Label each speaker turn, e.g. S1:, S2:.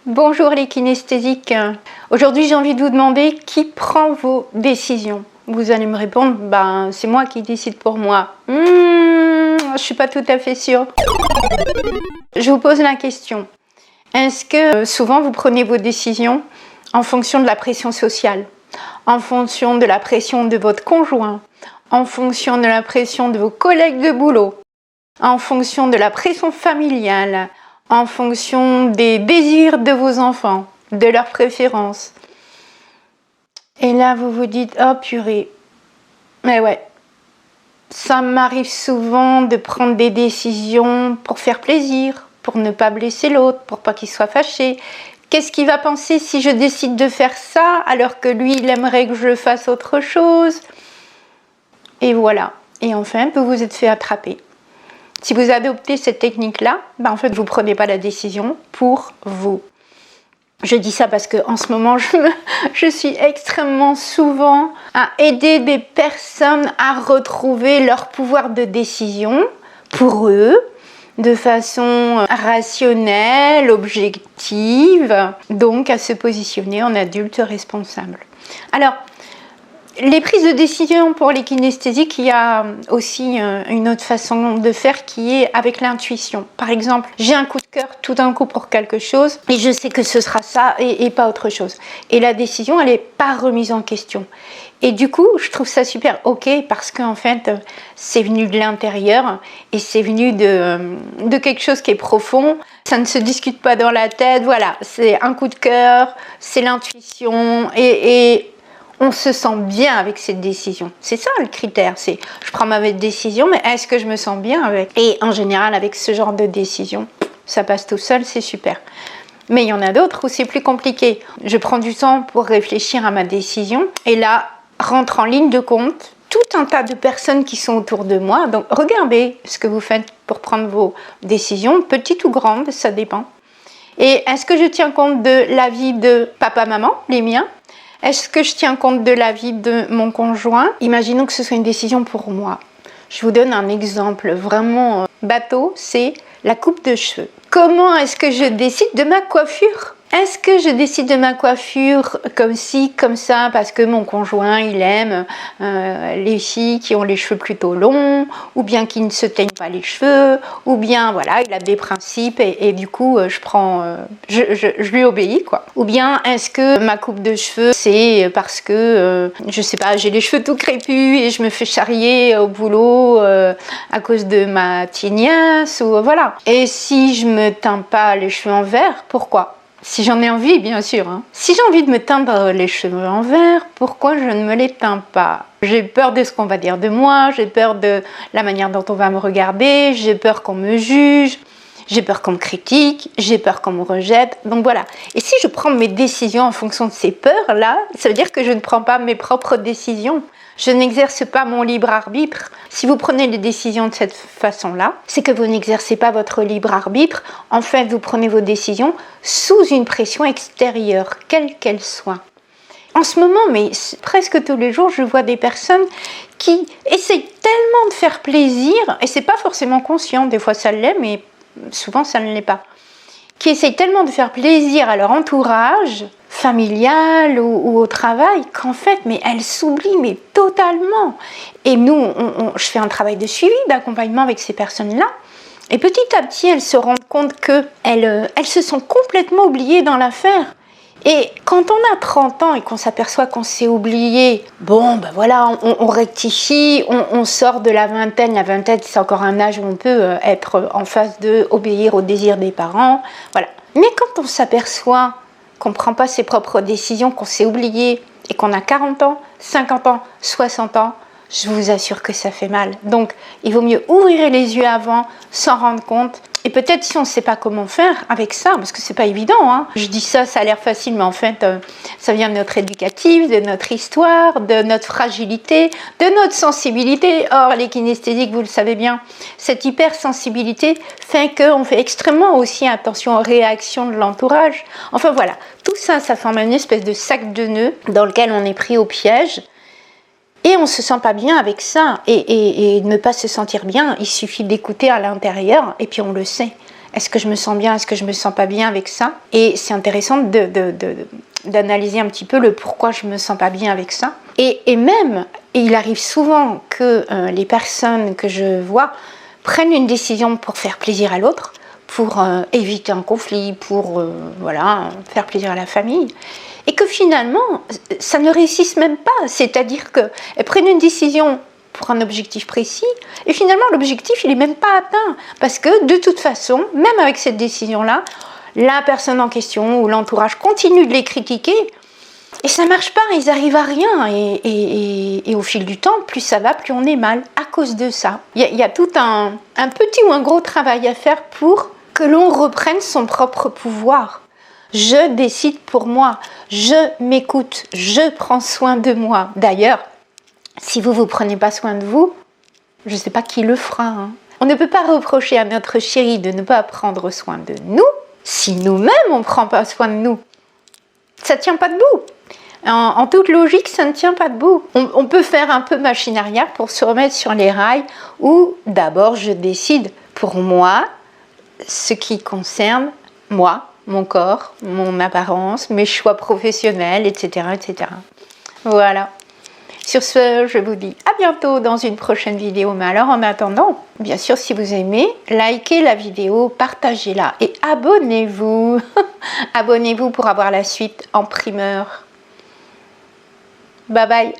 S1: Bonjour les kinesthésiques. Aujourd'hui j'ai envie de vous demander qui prend vos décisions. Vous allez me répondre, c'est moi qui décide pour moi. Je suis pas tout à fait sûre. Je vous pose la question. Est-ce que souvent vous prenez vos décisions en fonction de la pression sociale, en fonction de la pression de votre conjoint, en fonction de la pression de vos collègues de boulot, en fonction de la pression familiale, en fonction des désirs de vos enfants, de leurs préférences. Et là, vous vous dites, oh purée, mais ouais, ça m'arrive souvent de prendre des décisions pour faire plaisir, pour ne pas blesser l'autre, pour pas qu'il soit fâché. Qu'est-ce qu'il va penser si je décide de faire ça alors que lui, il aimerait que je fasse autre chose? Et voilà. Et enfin, vous vous êtes fait attraper. Si vous adoptez cette technique-là, en fait, vous ne prenez pas la décision pour vous. Je dis ça parce qu'en ce moment, je suis extrêmement souvent à aider des personnes à retrouver leur pouvoir de décision pour eux, de façon rationnelle, objective, donc à se positionner en adulte responsable. Alors, les prises de décision pour les kinesthésiques, il y a aussi une autre façon de faire qui est avec l'intuition. Par exemple, j'ai un coup de cœur tout d'un coup pour quelque chose et je sais que ce sera ça et pas autre chose. Et la décision, elle n'est pas remise en question. Et du coup, je trouve ça super ok parce qu'en fait, c'est venu de l'intérieur et c'est venu de quelque chose qui est profond. Ça ne se discute pas dans la tête. Voilà, c'est un coup de cœur, c'est l'intuition et on se sent bien avec cette décision. C'est ça le critère, c'est je prends ma décision, mais est-ce que je me sens bien avec? Et en général, avec ce genre de décision, ça passe tout seul, c'est super. Mais il y en a d'autres où c'est plus compliqué. Je prends du temps pour réfléchir à ma décision, et là, rentre en ligne de compte tout un tas de personnes qui sont autour de moi. Donc, regardez ce que vous faites pour prendre vos décisions, petites ou grandes, ça dépend. Et est-ce que je tiens compte de l'avis de papa, maman, les miens? Est-ce que je tiens compte de l'avis de mon conjoint? Imaginons que ce soit une décision pour moi. Je vous donne un exemple vraiment bateau, c'est la coupe de cheveux. Comment est-ce que je décide de ma coiffure? Est-ce que je décide de ma coiffure comme ci, comme ça, parce que mon conjoint, il aime les filles qui ont les cheveux plutôt longs, ou bien qui ne se teignent pas les cheveux, ou bien, voilà, il a des principes et du coup, je lui obéis, quoi. Ou bien, est-ce que ma coupe de cheveux, c'est parce que, je sais pas, j'ai les cheveux tout crépus et je me fais charrier au boulot à cause de ma tignasse, ou voilà. Et si je me teins pas les cheveux en vert, pourquoi? Si j'en ai envie, bien sûr. Si j'ai envie de me teindre les cheveux en vert, pourquoi je ne me les teins pas? J'ai peur de ce qu'on va dire de moi, j'ai peur de la manière dont on va me regarder, j'ai peur qu'on me juge, j'ai peur qu'on me critique, j'ai peur qu'on me rejette. Donc voilà. Et si je prends mes décisions en fonction de ces peurs-là, ça veut dire que je ne prends pas mes propres décisions. Je n'exerce pas mon libre arbitre. Si vous prenez les décisions de cette façon-là, c'est que vous n'exercez pas votre libre arbitre. En fait, vous prenez vos décisions sous une pression extérieure, quelle qu'elle soit. En ce moment, mais presque tous les jours, je vois des personnes qui essayent tellement de faire plaisir, et c'est pas forcément conscient, des fois ça l'est, mais souvent ça ne l'est pas, qui essayent tellement de faire plaisir à leur entourage, familial ou au travail, qu'en fait, mais elles s'oublient mais totalement. Et nous, je fais un travail de suivi, d'accompagnement avec ces personnes-là, et petit à petit, elles se rendent compte qu'elles se sont complètement oubliées dans l'affaire. Et quand on a 30 ans et qu'on s'aperçoit qu'on s'est oublié, voilà, on rectifie, on sort de la vingtaine. La vingtaine, c'est encore un âge où on peut être en phase de obéir aux désirs des parents. Voilà. Mais quand on s'aperçoit qu'on ne prend pas ses propres décisions, qu'on s'est oublié et qu'on a 40 ans, 50 ans, 60 ans, je vous assure que ça fait mal. Donc, il vaut mieux ouvrir les yeux avant, s'en rendre compte. Et peut-être si on ne sait pas comment faire avec ça, parce que c'est pas évident, Je dis ça, ça a l'air facile, mais en fait, ça vient de notre éducatif, de notre histoire, de notre fragilité, de notre sensibilité. Or, les kinesthésiques, vous le savez bien, cette hypersensibilité fait qu'on fait extrêmement aussi attention aux réactions de l'entourage. Enfin voilà, tout ça, ça forme une espèce de sac de nœuds dans lequel on est pris au piège. Et on ne se sent pas bien avec ça. Et ne pas se sentir bien, il suffit d'écouter à l'intérieur et puis on le sait. Est-ce que je me sens bien? Est-ce que je me sens pas bien avec ça? Et c'est intéressant d'analyser un petit peu le pourquoi je me sens pas bien avec ça. Et même, il arrive souvent que les personnes que je vois prennent une décision pour faire plaisir à l'autre, pour éviter un conflit, pour voilà, faire plaisir à la famille, et que finalement, ça ne réussisse même pas. C'est-à-dire qu'elles prennent une décision pour un objectif précis, et finalement l'objectif il n'est même pas atteint, parce que de toute façon, même avec cette décision-là, la personne en question ou l'entourage continue de les critiquer, et ça marche pas, ils arrivent à rien, et au fil du temps, plus ça va, plus on est mal, à cause de ça. Il y a tout un petit ou un gros travail à faire pour que l'on reprenne son propre pouvoir. Je décide pour moi, je m'écoute, je prends soin de moi. D'ailleurs, si vous ne prenez pas soin de vous, je ne sais pas qui le fera. Hein. On ne peut pas reprocher à notre chéri de ne pas prendre soin de nous si nous-mêmes on ne prend pas soin de nous. Ça ne tient pas debout. En toute logique, ça ne tient pas debout. On peut faire un peu machine arrière pour se remettre sur les rails où d'abord je décide pour moi ce qui concerne moi, mon corps, mon apparence, mes choix professionnels, etc., etc. Voilà. Sur ce, je vous dis à bientôt dans une prochaine vidéo. Mais alors en attendant, bien sûr, si vous aimez, likez la vidéo, partagez-la et abonnez-vous. Abonnez-vous pour avoir la suite en primeur. Bye bye.